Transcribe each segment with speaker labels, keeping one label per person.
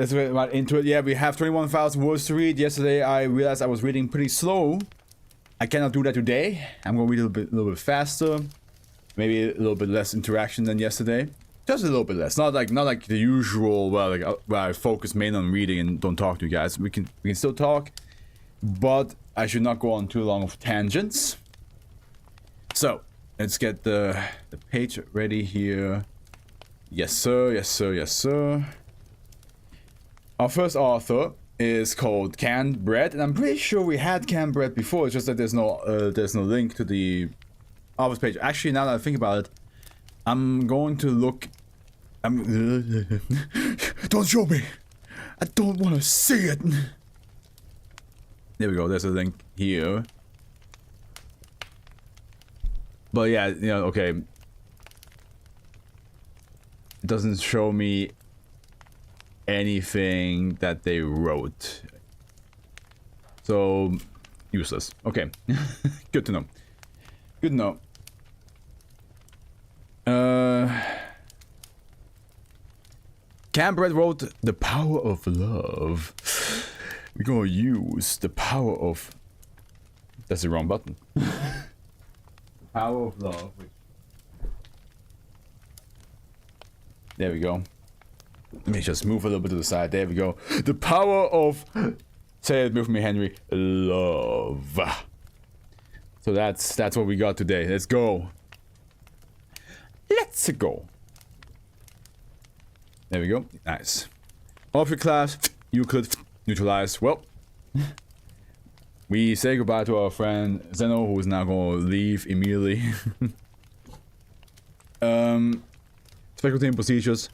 Speaker 1: let's get right into it. Yeah, we have 21,000 words to read. Yesterday, I realized I was reading pretty slow. I cannot do that today. I'm gonna read a little bit faster. Maybe a little bit less interaction than yesterday. Just a little bit less. Not like the usual. Well, like where I focus mainly on reading and don't talk to you guys. We can still talk, but I should not go on too long of tangents. So let's get the page ready here. Yes, sir. Yes, sir. Yes, sir. Our first author is called Canned Bread, and I'm pretty sure we had Canned Bread before. It's just that there's no link to the office page. Actually, now that I think about it, I'm going to look. Don't show me. I don't want to see it. There we go. There's a link here. But yeah, you know, okay. It doesn't show me anything that they wrote. So, useless. Okay. Good to know. Good to know. Canned Bread wrote The Power of Love. We're gonna use the power of... That's the wrong button. The Power of Love. There we go. Let me just move a little bit to the side. There we go. The power of... Say it with me, Henry. Love. So that's what we got today. Let's go. Let's go. There we go. Nice. Object class, Euclid, neutralized. Well, we say goodbye to our friend Zeno, who is now going to leave immediately. Special team procedures.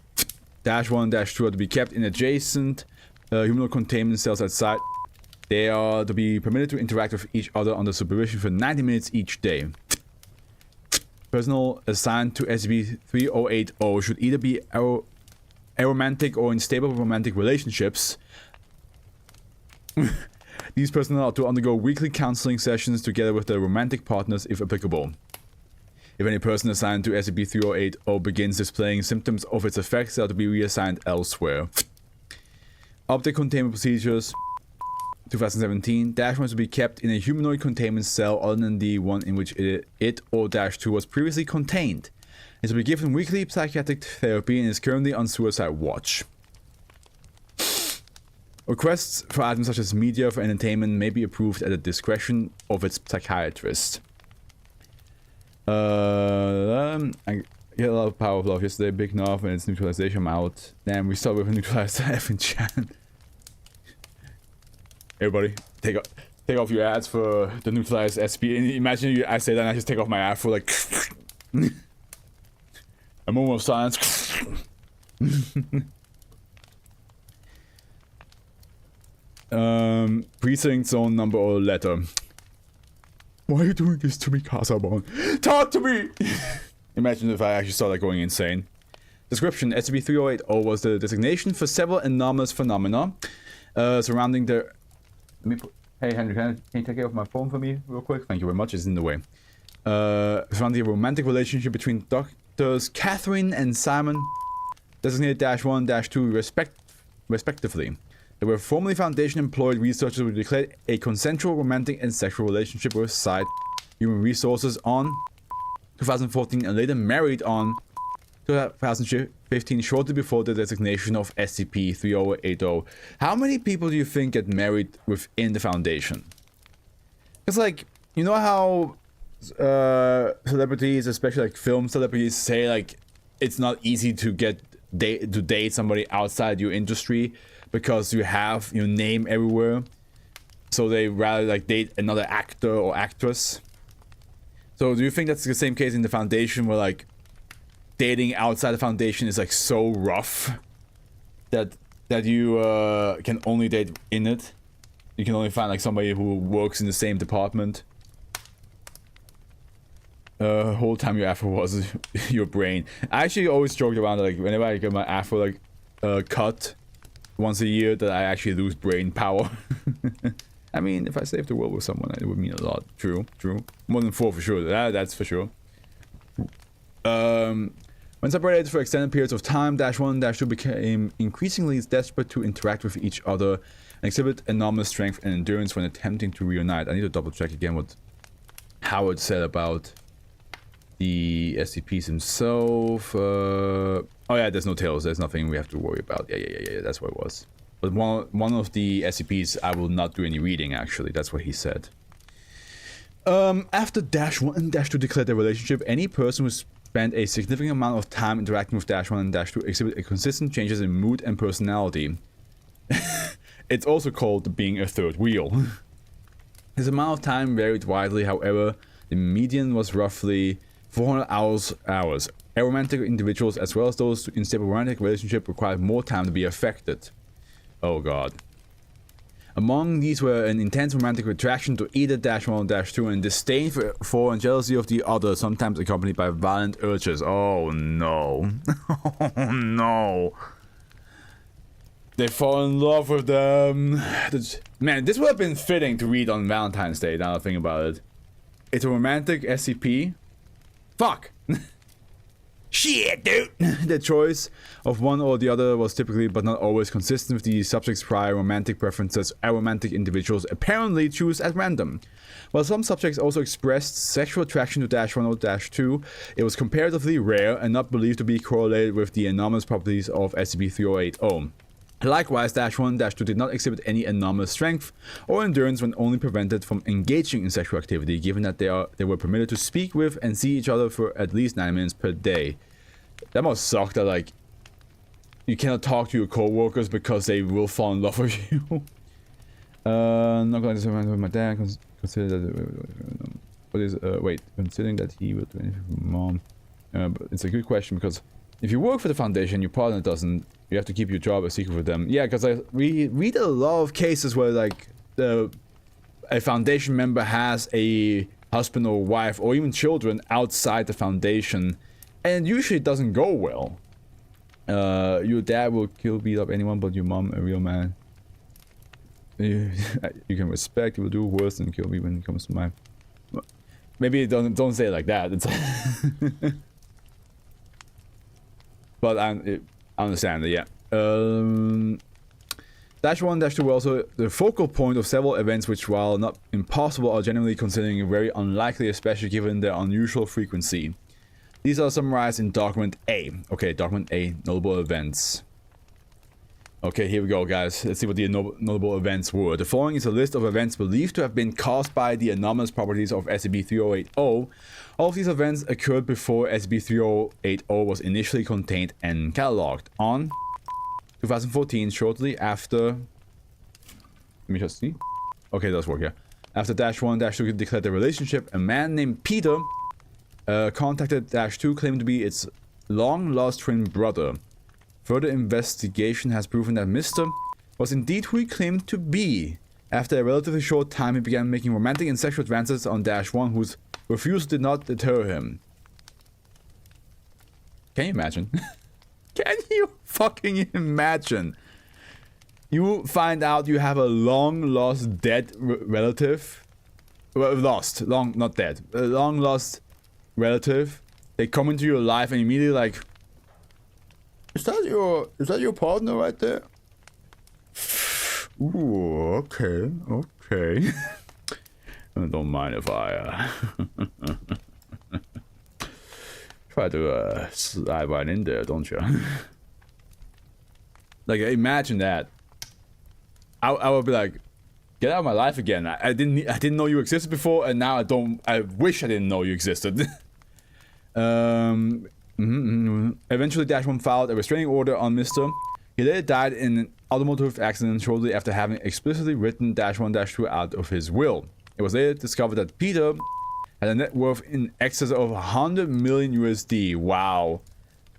Speaker 1: -1, -2 are to be kept in adjacent humanoid containment cells outside. They are to be permitted to interact with each other under supervision for 90 minutes each day. Personnel assigned to SCP-3080 should either be aromantic or in stable romantic relationships. These personnel are to undergo weekly counseling sessions together with their romantic partners if applicable. If any person assigned to SCP-3080 begins displaying symptoms of its effects, they are to be reassigned elsewhere. Object containment procedures 2017. -1 is to be kept in a humanoid containment cell other than the one in which it or -2 was previously contained. It is to be given weekly psychiatric therapy and is currently on suicide watch. Requests for items such as media for entertainment may be approved at the discretion of its psychiatrist. I get a lot of Power of Love yesterday, big enough, and its neutralization. I'm out. Damn, we start with a neutralized F in chat. Everybody, take off your ads for the neutralized SCP. Imagine I say that and I just take off my afro like a moment of silence. Precinct, zone number, or letter. Why are you doing this to me, Casabon? Talk to me! Imagine if I actually started going insane. Description: SCP-3080 was the designation for several anomalous phenomena surrounding the... Hey Henry, can you take care of my phone for me real quick? Thank you very much, it's in the way. Surrounding a romantic relationship between Doctors Catherine and Simon, designated -1, -2 respectively. They were formerly Foundation-employed researchers who declared a consensual romantic and sexual relationship with Site Human Resources on 2014 and later married on 2015, shortly before the designation of SCP-3080. How many people do you think get married within the Foundation? It's like, you know how celebrities, especially like film celebrities, say like it's not easy to date somebody outside your industry because you have your name everywhere, so they rather like date another actor or actress. So do you think that's the same case in the Foundation, where like dating outside the Foundation is like so rough that you can only date in it? You can only find like somebody who works in the same department. Whole time your afro was your brain. I actually always joked around that, like whenever I get my afro like cut once a year, that I actually lose brain power. I mean, if I save the world with someone, it would mean a lot. True. More than 4 for sure. That's for sure. When separated for extended periods of time, Dash 1 and Dash 2 became increasingly desperate to interact with each other and exhibit anomalous strength and endurance when attempting to reunite. I need to double check again what Howard said about the SCPs himself. Oh yeah, there's no tails. There's nothing we have to worry about. Yeah. That's what it was. But one of the SCPs, I will not do any reading, actually. That's what he said. After Dash 1 and Dash 2 declared their relationship, any person who spent a significant amount of time interacting with Dash 1 and Dash 2 exhibit consistent changes in mood and personality. It's also called being a third wheel. His amount of time varied widely, however, the median was roughly 400 hours. Aromantic individuals, as well as those in stable romantic relationship, required more time to be affected. Oh god. Among these were an intense romantic attraction to either Dash 1 or Dash 2 and disdain for and jealousy of the other, sometimes accompanied by violent urges. Oh no. Oh no. They fall in love with them. Man, this would have been fitting to read on Valentine's Day, now that I think about it. It's a romantic SCP. Fuck! Shit, dude! The choice of one or the other was typically, but not always, consistent with the subject's prior romantic preferences. Aromantic individuals apparently choose at random. While some subjects also expressed sexual attraction to Dash 1 or Dash 2, it was comparatively rare and not believed to be correlated with the anomalous properties of SCP-3080. Likewise, Dash 1 and Dash 2 did not exhibit any anomalous strength or endurance when only prevented from engaging in sexual activity, given that they were permitted to speak with and see each other for at least 9 minutes per day. That must suck that, like, you cannot talk to your co-workers because they will fall in love with you. Not going to survive with my dad. Consider that... what is... wait. Considering that he will do anything for mom. But it's a good question because if you work for the Foundation, your partner doesn't... You have to keep your job a secret with them. Yeah, because we read a lot of cases where, like, a Foundation member has a husband or wife or even children outside the Foundation, and usually it doesn't go well. Your dad will kill, beat up anyone but your mom, a real man. You can respect, he will do worse than kill me when it comes to my... Maybe don't say it like that. It's but I understand that, yeah. Dash 1 and Dash 2 were also the focal point of several events which, while not impossible, are generally considering very unlikely, especially given their unusual frequency. These are summarized in Document A. Okay, Document A, Notable Events. Okay, here we go, guys. Let's see what the notable events were. The following is a list of events believed to have been caused by the anomalous properties of SCP-3080. All of these events occurred before SCP-3080 was initially contained and cataloged. On 2014, shortly after... Let me just see. Okay, it does work, yeah. After Dash 1 and Dash 2 declared their relationship, a man named Peter contacted Dash 2, claiming to be its long-lost twin brother. Further investigation has proven that Mr. was indeed who he claimed to be. After a relatively short time, he began making romantic and sexual advances on Dash 1, whose refusal did not deter him. Can you imagine? Can you fucking imagine? You find out you have a long-lost dead relative. Well, lost. Not dead. A long-lost relative. They come into your life and immediately like... Is that your partner right there? Ooh, okay. Don't mind if I try to slide right in there, don't you? Like, imagine that. I would be like, get out of my life again. I didn't know you existed before, and now I wish I didn't know you existed. Eventually, Dash 1 filed a restraining order on Mr. He later died in an automotive accident shortly after having explicitly written Dash 1 Dash 2 out of his will. It was later discovered that Peter had a net worth in excess of 100 million USD. Wow.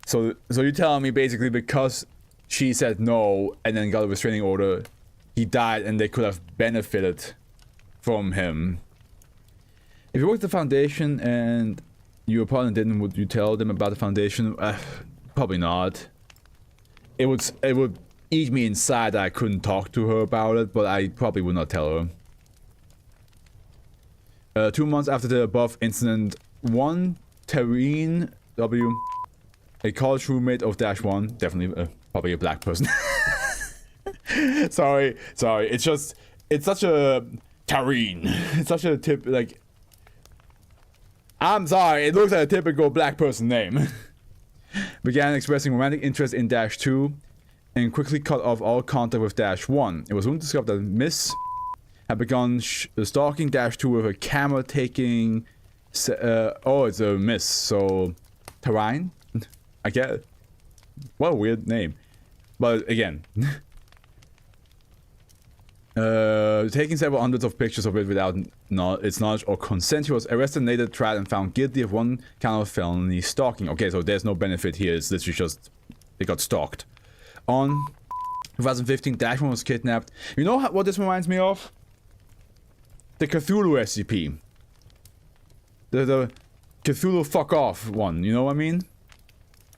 Speaker 1: So you're telling me basically because she said no and then got a restraining order, he died and they could have benefited from him. If you work at the Foundation and your partner didn't, would you tell them about the Foundation? Probably not. It would eat me inside that I couldn't talk to her about it, but I probably would not tell her. 2 months after the above incident, one Tareen W. A college roommate of -1, definitely probably a black person. sorry. It's such a Tareen. It's such a like. I'm sorry. It looks like a typical black person name. Began expressing romantic interest in -2, and quickly cut off all contact with -1. It was soon discovered that Miss had begun stalking -2 with a camera taking. Oh, it's a Miss. So, Tarine. I get. What a weird name. But again. Taking several hundreds of pictures of it without its knowledge or consent, he was arrested, later tried, and found guilty of one count of felony stalking. Okay, so there's no benefit here. It's literally just they got stalked. On 2015, -1 was kidnapped. You know what this reminds me of? The Cthulhu SCP. The Cthulhu fuck off one. You know what I mean?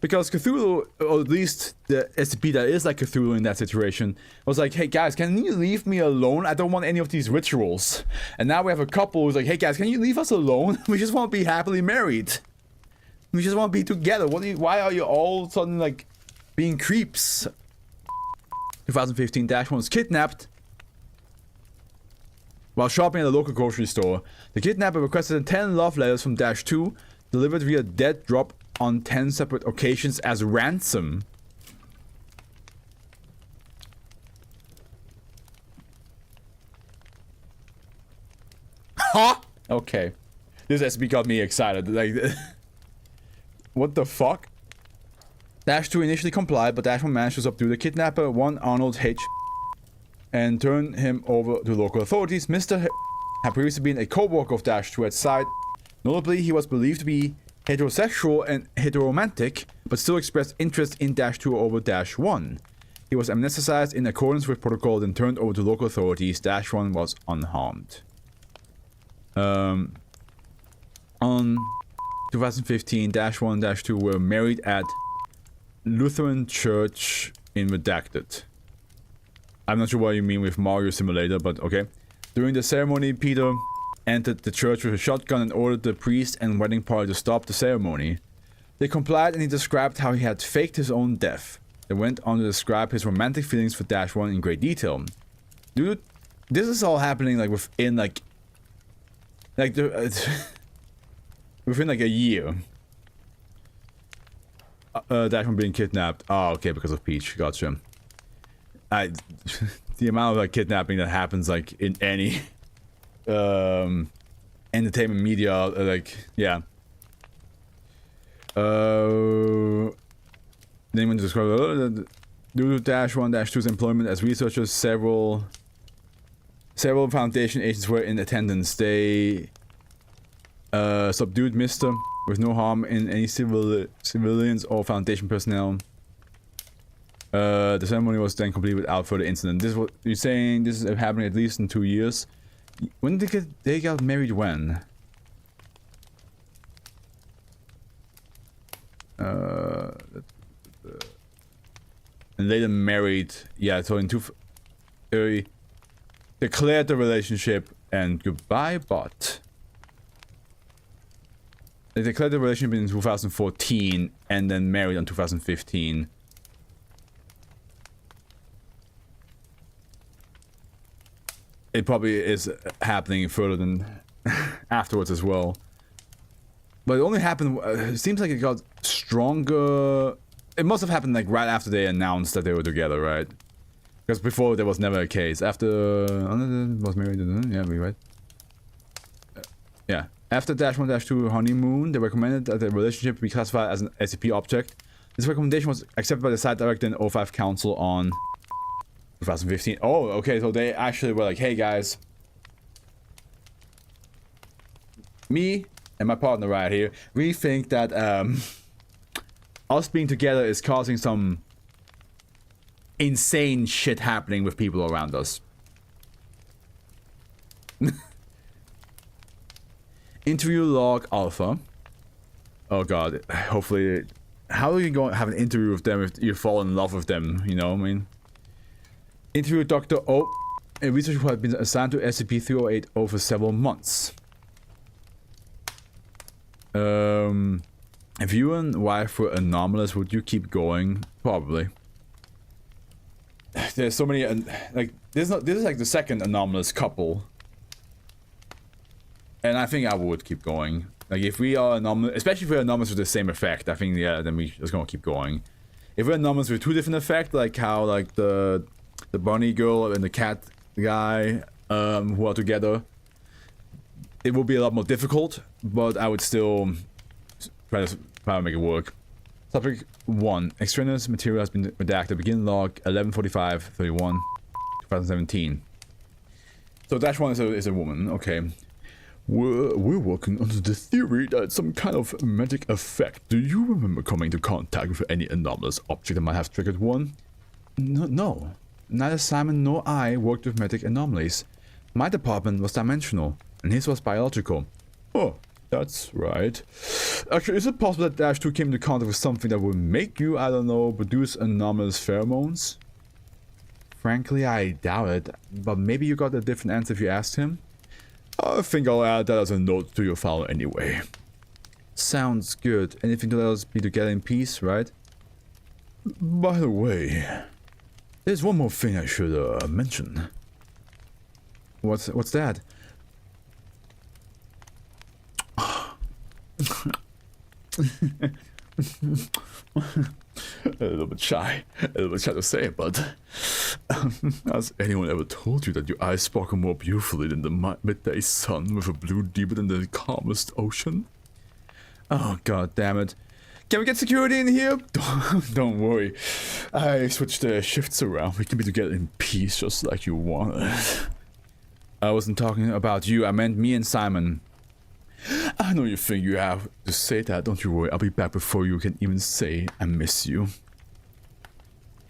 Speaker 1: Because Cthulhu, or at least the SCP that is like Cthulhu in that situation, was like, hey guys, can you leave me alone? I don't want any of these rituals. And now we have a couple who's like, hey guys, can you leave us alone? We just want to be happily married. We just want to be together. Why are you all of a sudden like being creeps? 2015, -1 was kidnapped while shopping at a local grocery store. The kidnapper requested 10 love letters from -2, delivered via dead drop on 10 separate occasions as ransom. Huh? Okay. This SB got me excited. Like, what the fuck? -2 initially complied, but -1 managed to subdue the kidnapper, one Arnold H, and turn him over to local authorities. Mr. had previously been a co-worker of -2 at site. Notably, he was believed to be heterosexual and heteromantic, but still expressed interest in -2 over -1. He was amnesticized in accordance with protocol and turned over to local authorities. -1 was unharmed. On 2015, -1 and -2 were married at Lutheran Church in Redacted. I'm not sure what you mean with Mario Simulator, but okay. During the ceremony, Peter entered the church with a shotgun and ordered the priest and wedding party to stop the ceremony. They complied, and he described how he had faked his own death. They went on to describe his romantic feelings for -1 in great detail. Dude, this is all happening like within like within like a year. -1 being kidnapped. Oh, okay, because of Peach. Gotcha. The amount of like kidnapping that happens like in any entertainment media, like, yeah. Name to describe due to -1-2's employment as researchers, several Foundation agents were in attendance. They subdued Mr. with no harm in any civilians or Foundation personnel. The ceremony was then completed without further incident. This is what you're saying. This is happening at least in 2 years. When did they got married? When? And later married. Yeah, so in they declared the relationship and goodbye, but they declared the relationship in 2014 and then married in 2015. It probably is happening further than afterwards as well. But it only happened, it seems like it got stronger. It must have happened like right after they announced that they were together, right? Because before there was never a case. After was married, yeah, we right. Yeah. After -1-2 honeymoon, they recommended that the relationship be classified as an SCP object. This recommendation was accepted by the site director and O5 Council on 2015. Oh, okay, so they actually were like, hey guys, me and my partner right here, we think that us being together is causing some insane shit happening with people around us. Interview log alpha. Oh god, hopefully, how are you going to have an interview with them if you fall in love with them, you know what I mean? Interview Dr. O, a researcher who had been assigned to SCP-3080 over several months. If you and wife were anomalous, would you keep going? Probably. There's so many, like, this is like the second anomalous couple. And I think I would keep going. Like, if we are anomalous, especially if we're anomalous with the same effect, I think, yeah, then we just gonna keep going. If we're anomalous with two different effects, like how, like, the bunny girl and the cat guy, who are together, it will be a lot more difficult, but I would still try to make it work. Subject 1. Extraneous material has been redacted. Begin log 11:45:31 2017. So Dash 1 is a woman, okay. We're working under the theory that it's some kind of magic effect. Do you remember coming into contact with any anomalous object that might have triggered one? No. Neither Simon nor I worked with magic anomalies. My department was dimensional, and his was biological. Oh, that's right. Actually, is it possible that Dash 2 came into contact with something that would make you, I don't know, produce anomalous pheromones? Frankly, I doubt it, but maybe you got a different answer if you asked him? I think I'll add that as a note to your file anyway. Sounds good. Anything to let us be together in peace, right? By the way, there's one more thing I should mention. What's that? A little bit shy to say it, but has anyone ever told you that your eyes sparkle more beautifully than the midday sun with a blue deeper than the calmest ocean? Oh, god damn it. Can we get security in here? Don't worry. I switched the shifts around. We can be together in peace just like you wanted. I wasn't talking about you. I meant me and Simon. I know you think you have to say that. Don't you worry. I'll be back before you can even say I miss you.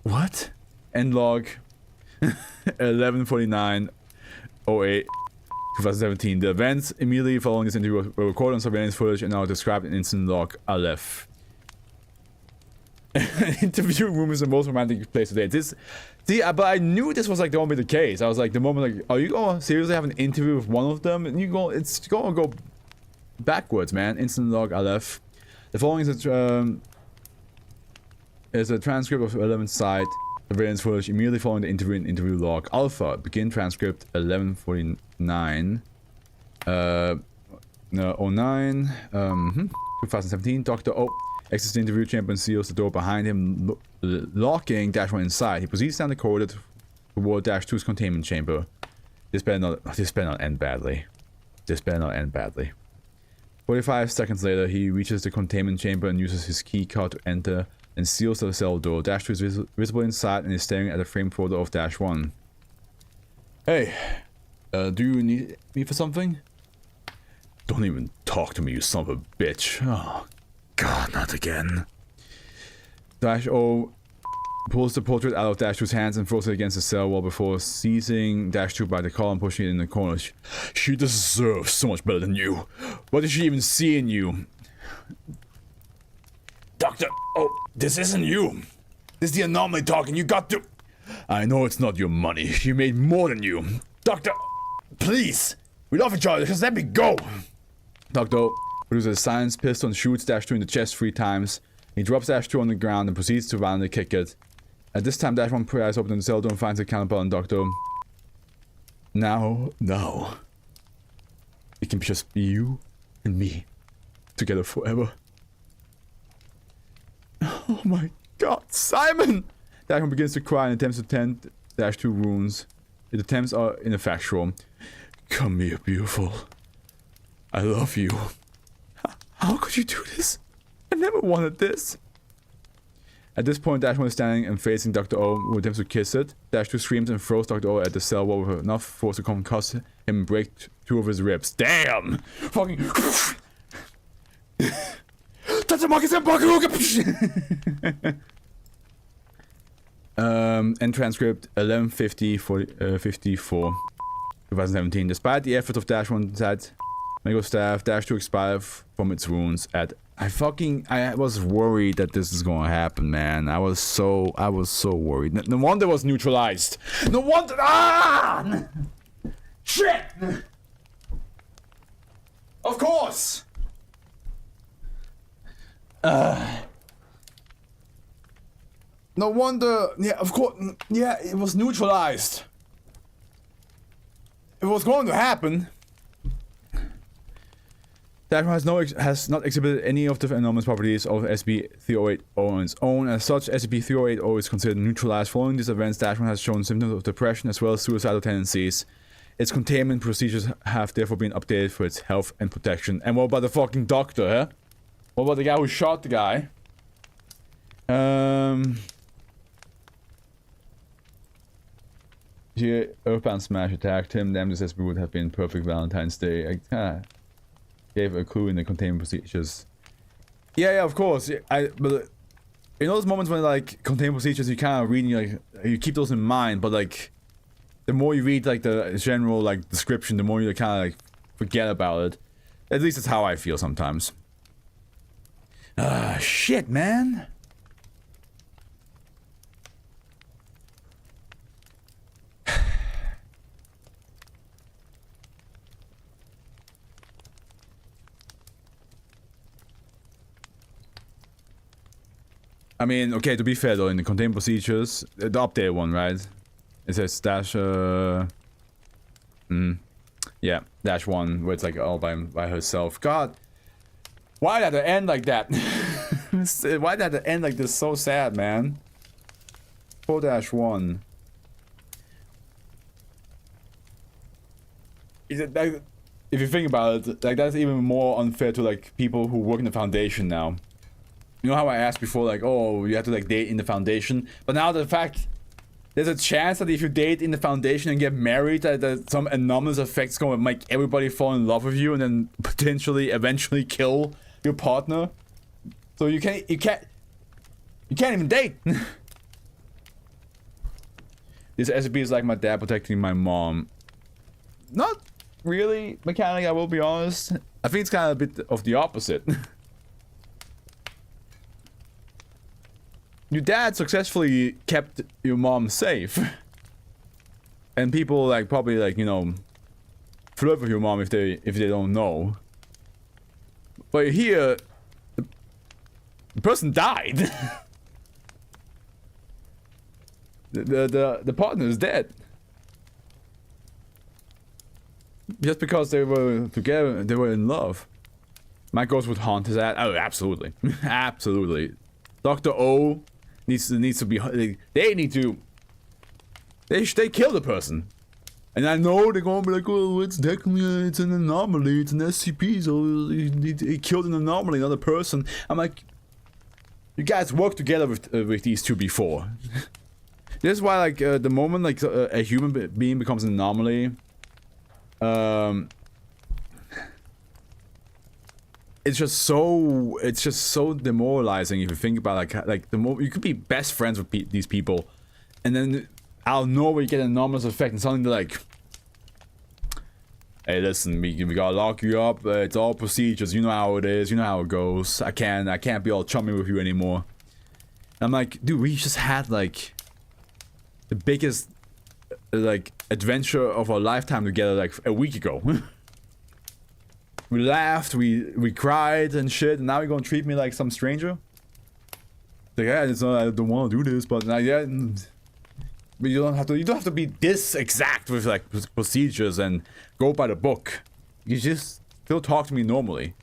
Speaker 1: What? End log 11:49:08 2017. The events immediately following this interview were recorded on surveillance footage and are described in incident log Aleph. Interview room is the most romantic place today. But I knew this was like going to be the case. I was like, the moment, like, are you going to seriously have an interview with one of them? And it's going to go backwards, man. Instant log Aleph. The following is a transcript of 11th site surveillance footage immediately following the interview in interview log Alpha. Begin transcript 11:49. 09. 2017. Dr. O exits the interview chamber and seals the door behind him, locking Dash 1 inside. He proceeds down the corridor toward Dash 2's containment chamber. This better not end badly. 45 seconds later, he reaches the containment chamber and uses his key card to enter and seals the cell door. Dash 2 is visible inside and is staring at the framed photo of Dash 1. Hey, do you need me for something? Don't even talk to me, you son of a bitch. Oh, God, not again. Dash O pulls the portrait out of Dash 2's hands and throws it against the cell wall before seizing Dash 2 by the collar and pushing it in the corner. She deserves so much better than you. What did she even see in you? Doctor, oh, this isn't you. This is the anomaly talking. You got to... I know it's not your money. She made more than you. Doctor, please. We love each other. Just let me go. Doctor produces a science pistol and shoots Dash 2 in the chest 3 times. He drops Dash 2 on the ground and proceeds to violently kick it. At this time, Dash 1 pries open the cell door and finds a counterpart on Doctor. Now. It can just be you and me. Together forever. Oh my god, Simon! Dash 1 begins to cry and attempts to tend Dash 2 wounds. His attempts are ineffectual. Come here, beautiful. I love you. How could you do this? I never wanted this. At this point, Dash 1 is standing and facing Dr. O, who attempts to kiss it. Dash 2 screams and throws Dr. O at the cell wall with enough force to concuss him and break 2 of his ribs. Damn! Fucking... End transcript 11:54 2017. Despite the effort of Dash 1 medical staff, Dash 2 expired from its wounds at... I was worried that this is gonna happen, man. I was so worried. No wonder it was neutralized. No wonder... Ah! Shit! Of course! No wonder. Yeah, of course. Yeah, it was neutralized. It was going to happen. That has not exhibited any of the anomalous properties of SCP-3080 on its own. As such, SCP-3080 is considered neutralized. Following these events, Dashman has shown symptoms of depression as well as suicidal tendencies. Its containment procedures have therefore been updated for its health and protection. And what about the fucking doctor, huh? What about the guy who shot the guy? Here, Earthbound Smash attacked him. Damn, this SCP would have been perfect Valentine's Day. Gave a clue in the containment procedures. Yeah, of course. But in those moments when like containment procedures, you kind of read, you keep those in mind. But like, the more you read like the general like description, the more you kind of like forget about it. At least that's how I feel sometimes. Shit, man. I mean, okay, to be fair though, in the containment procedures, the updated one, right? It says dash, yeah, -1, where it's like all by herself. God, why did it end like that? Why did it end like this? So sad, man. 4-1. If you think about it, like that's even more unfair to like people who work in the Foundation now. You know how I asked before, like, oh, you have to like date in the Foundation, but now the fact there's a chance that if you date in the Foundation and get married, that some anomalous effect's going to make everybody fall in love with you and then potentially eventually kill your partner. So you can't even date. This SCP is like my dad protecting my mom. Not really mechanically, I will be honest. I think it's kind of a bit of the opposite. Your dad successfully kept your mom safe. And people like probably like, you know, flirt with your mom if they don't know. But here the person died. the partner is dead. Just because they were together, they were in love. My ghost would haunt his ass. Oh, absolutely. Absolutely. Dr. O needs to be, they kill the person. And I know they're gonna be like, oh, it's technically, it's an anomaly, it's an SCP, so he killed an anomaly, not a person. I'm like, you guys worked together with these two before. This is why, like, the moment like a human being becomes an anomaly, it's just so demoralizing if you think about like the more you could be best friends with these people, and then out of nowhere you get an anomalous effect, and suddenly they're like, "Hey, listen, we gotta lock you up. It's all procedures. You know how it is. You know how it goes. I can't be all chummy with you anymore." And I'm like, dude, we just had like the biggest like adventure of our lifetime together like a week ago. We laughed, we cried and shit, and now you're gonna treat me like some stranger? Like, yeah, I don't want to do this, but yeah, but you don't have to be this exact with like procedures and go by the book. You just still talk to me normally.